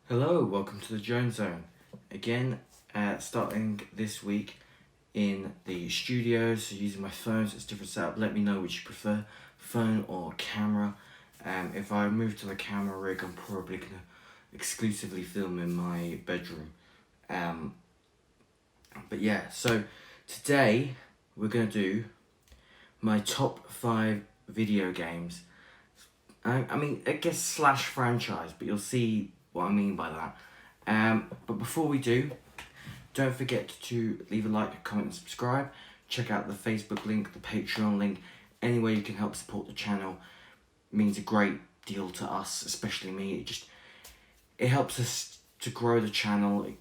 Hello, welcome to the Jones Zone. Again, starting this week in the studio, so using my phone, so it's a different setup. Let me know which you prefer, phone or camera. If I move to the camera rig, I'm probably going to exclusively film in my bedroom. But yeah, so today we're going to do my top 5 video games. I guess slash franchise, but you'll see what I mean by that. But before we do, don't forget to leave a like, comment, and subscribe. Check out the Facebook link, the Patreon link. Any way you can help support the channel means a great deal to us, especially me. It helps us to grow the channel. It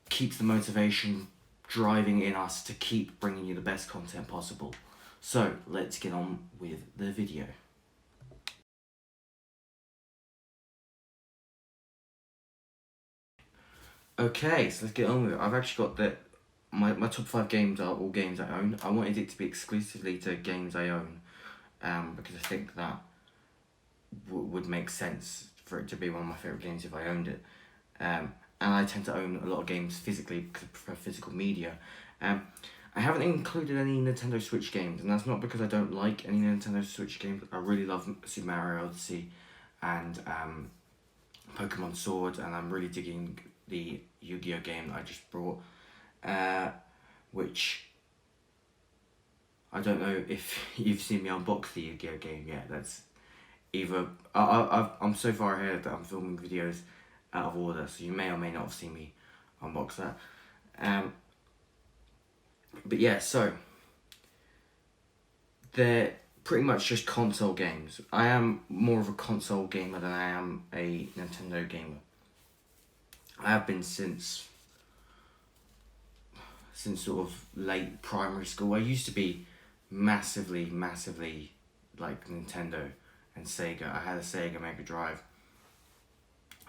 keeps the motivation driving in us to keep bringing you the best content possible. So let's get on with the video. Okay, so let's get on with it. I've actually got my top 5 games are all games I own. I wanted it to be exclusively to games I own, because I think that would make sense for it to be one of my favourite games if I owned it. And I tend to own a lot of games physically because I prefer physical media. I haven't included any Nintendo Switch games, and that's not because I don't like any Nintendo Switch games. I really love Super Mario Odyssey and Pokemon Sword, and I'm really digging the Yu-Gi-Oh game that I just brought, which I don't know if you've seen me unbox the Yu-Gi-Oh game yet. That's either I'm so far ahead that I'm filming videos out of order, so you may or may not have seen me unbox that. But yeah, so they're pretty much just console games. I am more of a console gamer than I am a Nintendo gamer. I have been since sort of late primary school. I used to be massively like Nintendo and Sega. I had a Sega Mega Drive.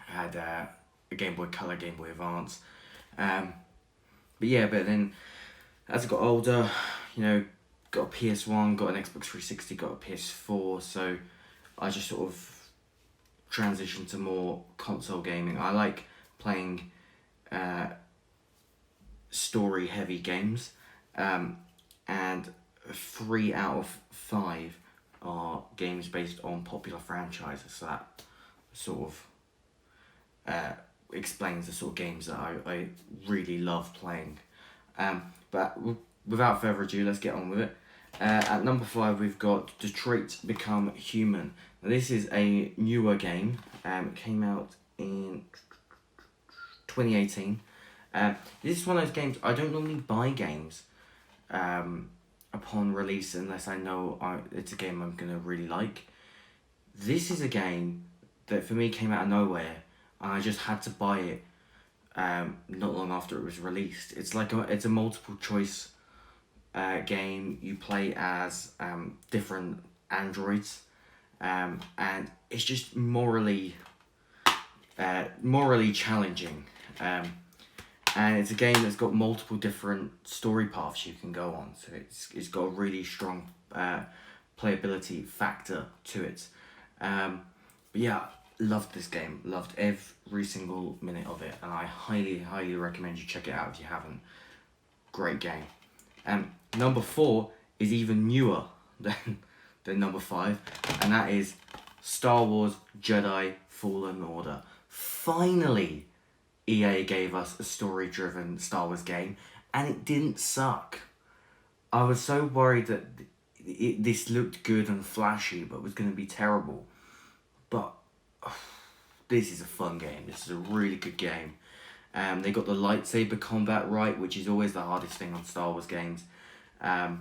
I had a Game Boy Color, Game Boy Advance. But then as I got older, got a PS1, got an Xbox 360, got a PS4, so I just sort of transitioned to more console gaming. I like playing story heavy games, and 3 out of 5 are games based on popular franchises, so that sort of explains the sort of games that I really love playing. But without further ado, let's get on with it. At number 5, we've got Detroit Become Human. Now, this is a newer game. It came out in 2018. This is one of those games, I don't normally buy games upon release unless I know it's a game I'm going to really like. This is a game that for me came out of nowhere, and I just had to buy it not long after it was released. It's a multiple choice game. You play as different androids, and it's just morally challenging. And it's a game that's got multiple different story paths you can go on. So it's got a really strong playability factor to it. But yeah, loved this game. Loved every single minute of it, and I highly recommend you check it out if you haven't. Great game. Number 4 is even newer than number 5, and that is Star Wars Jedi Fallen Order. Finally, EA gave us a story-driven Star Wars game, and it didn't suck. I was so worried that this looked good and flashy, but was going to be terrible. But this is a fun game. This is a really good game. They got the lightsaber combat right, which is always the hardest thing on Star Wars games. And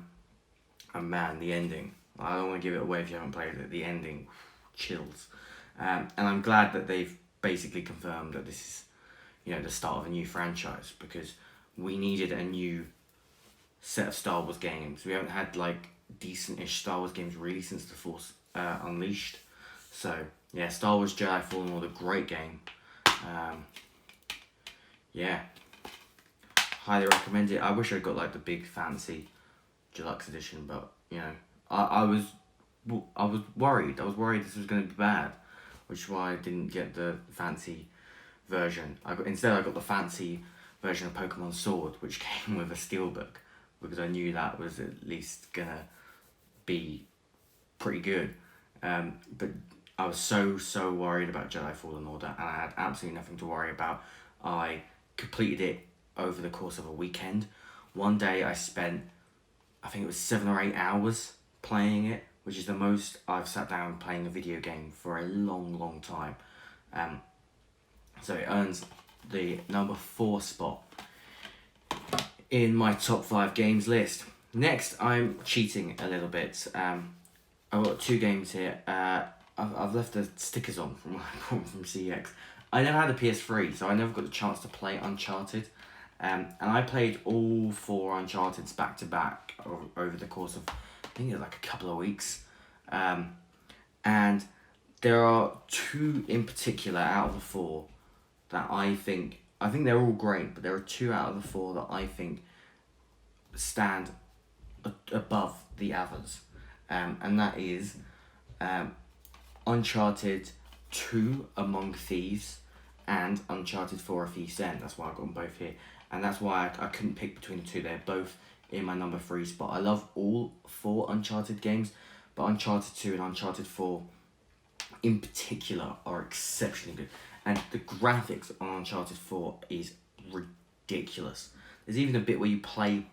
man, the ending. I don't want to give it away if you haven't played it. The ending, chills. And I'm glad that they've basically confirmed that this is, the start of a new franchise, because we needed a new set of Star Wars games. We haven't had decent-ish Star Wars games really since The Force Unleashed. So yeah, Star Wars Jedi Fallen Order, great game. Yeah, highly recommend it. I wish I got the big fancy deluxe edition, but I was worried. I was worried this was going to be bad, which is why I didn't get the fancy version. Instead I got the fancy version of Pokemon Sword, which came with a steelbook, because I knew that was at least gonna be pretty good. But I was so worried about Jedi Fallen Order, and I had absolutely nothing to worry about. I completed it over the course of a weekend. One day I spent, I think it was 7 or 8 hours playing it, which is the most I've sat down playing a video game for a long time. So it earns the number 4 spot in my top 5 games list. Next, I'm cheating a little bit. I've got 2 games here. I've left the stickers on from from CEX. I never had a PS3, so I never got the chance to play Uncharted. And I played all 4 Uncharteds back to back over the course of, I think it was like a couple of weeks. And there are 2 in particular out of the 4 that I think they're all great, but there are 2 out of the 4 that I think stand above the others. And that is Uncharted 2 Among Thieves and Uncharted 4 A Thief's End. That's why I got them both here. And that's why I couldn't pick between the 2. They're both in my number 3 spot. I love all 4 Uncharted games, but Uncharted 2 and Uncharted 4 in particular are exceptionally good. And the graphics on Uncharted 4 is ridiculous. There's even a bit where you play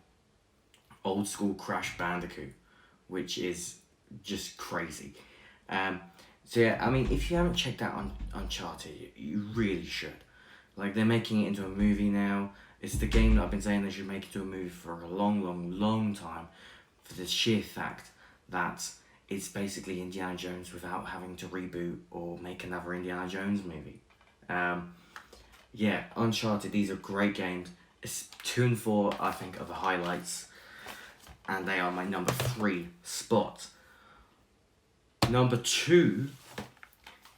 old school Crash Bandicoot, which is just crazy. So yeah, I mean, if you haven't checked out Uncharted, you really should. Like, they're making it into a movie now. It's the game that I've been saying they should make into a movie for a long time, for the sheer fact that it's basically Indiana Jones without having to reboot or make another Indiana Jones movie. Yeah, Uncharted, these are great games. It's 2 and 4, I think, are the highlights, and they are my number 3 spot. Number 2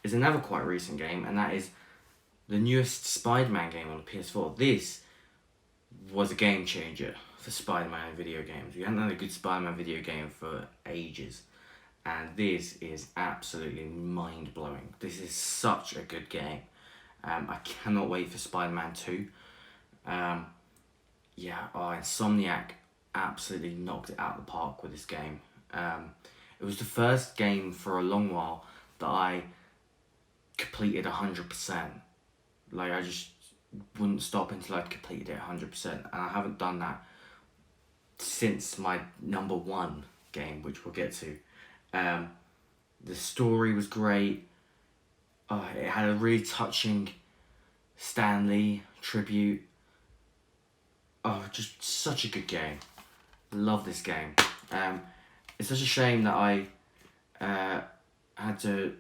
is another quite recent game, and that is the newest Spider-Man game on the PS4. This was a game changer for Spider-Man video games. We hadn't had a good Spider-Man video game for ages, and this is absolutely mind-blowing. This is such a good game. I cannot wait for Spider-Man 2. Insomniac absolutely knocked it out of the park with this game. It was the first game for a long while that I completed 100%. Like, I just wouldn't stop until I'd completed it 100%. And I haven't done that since my number 1 game, which we'll get to. The story was great. It had a really touching Stan Lee tribute. Just such a good game. Love this game. It's such a shame that I had to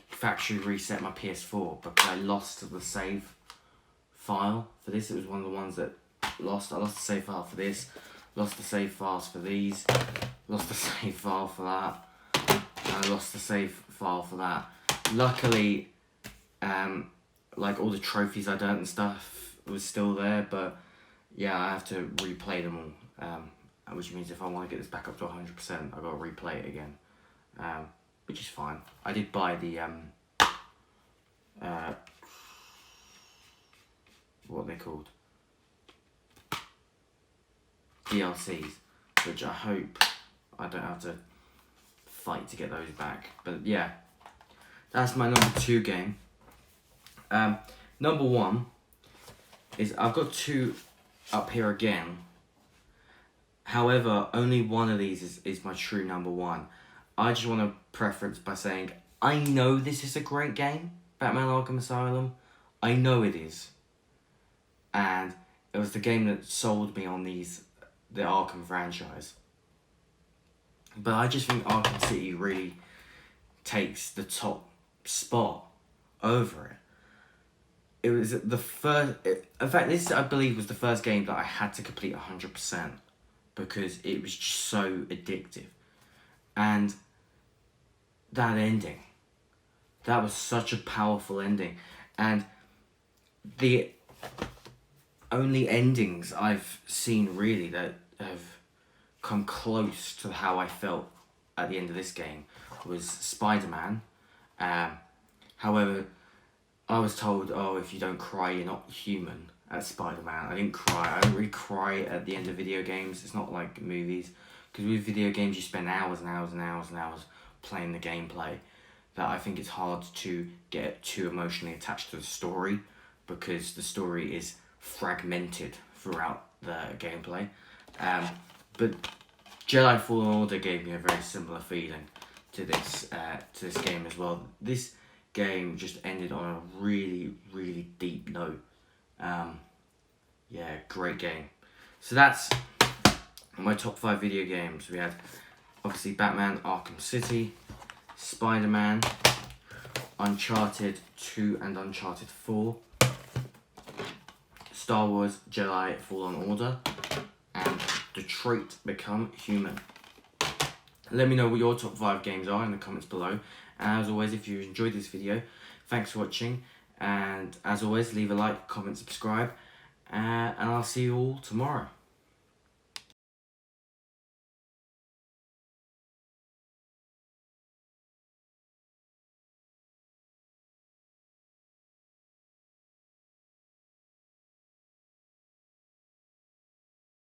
factory reset my PS4 because I lost the save file for this. It was one of the ones that lost. I lost the save file for this, lost the save files for these, lost the save file for that, and I lost the save file for that. Luckily, like all the trophies I'd earned and stuff was still there, but yeah, I have to replay them all. Which means if I want to get this back up to 100%, I've got to replay it again. Which is fine. I did buy the what are they called? DLCs, which I hope I don't have to fight to get those back. But yeah, that's my number 2 game. Number 1 is, I've got 2 up here again. However, only one of these is my true number 1. I just want to preference by saying, I know this is a great game, Batman Arkham Asylum. I know it is. And it was the game that sold me on the Arkham franchise. But I just think Arkham City really takes the top spot over it. It was the first... in fact, this, I believe, was the first game that I had to complete 100%. Because it was just so addictive. And that ending. That was such a powerful ending. And the only endings I've seen really that have come close to how I felt at the end of this game was Spider-Man. However, I was told, oh, if you don't cry, you're not human at Spider-Man. I didn't cry. I don't really cry at the end of video games. It's not like movies. Because with video games, you spend hours and hours and hours and hours playing the gameplay. That I think it's hard to get too emotionally attached to the story, because the story is fragmented throughout the gameplay. But Jedi Fallen Order gave me a very similar feeling to this game as well. This game just ended on a really, really deep note. Yeah, great game. So that's my top 5 video games. We had obviously Batman Arkham City, Spider-Man, Uncharted 2 and Uncharted 4, Star Wars Jedi Fallen Order, and Detroit Become Human. Let me know what your top 5 games are in the comments below. And as always, if you enjoyed this video, thanks for watching. And as always, leave a like, comment, subscribe. And I'll see you all tomorrow.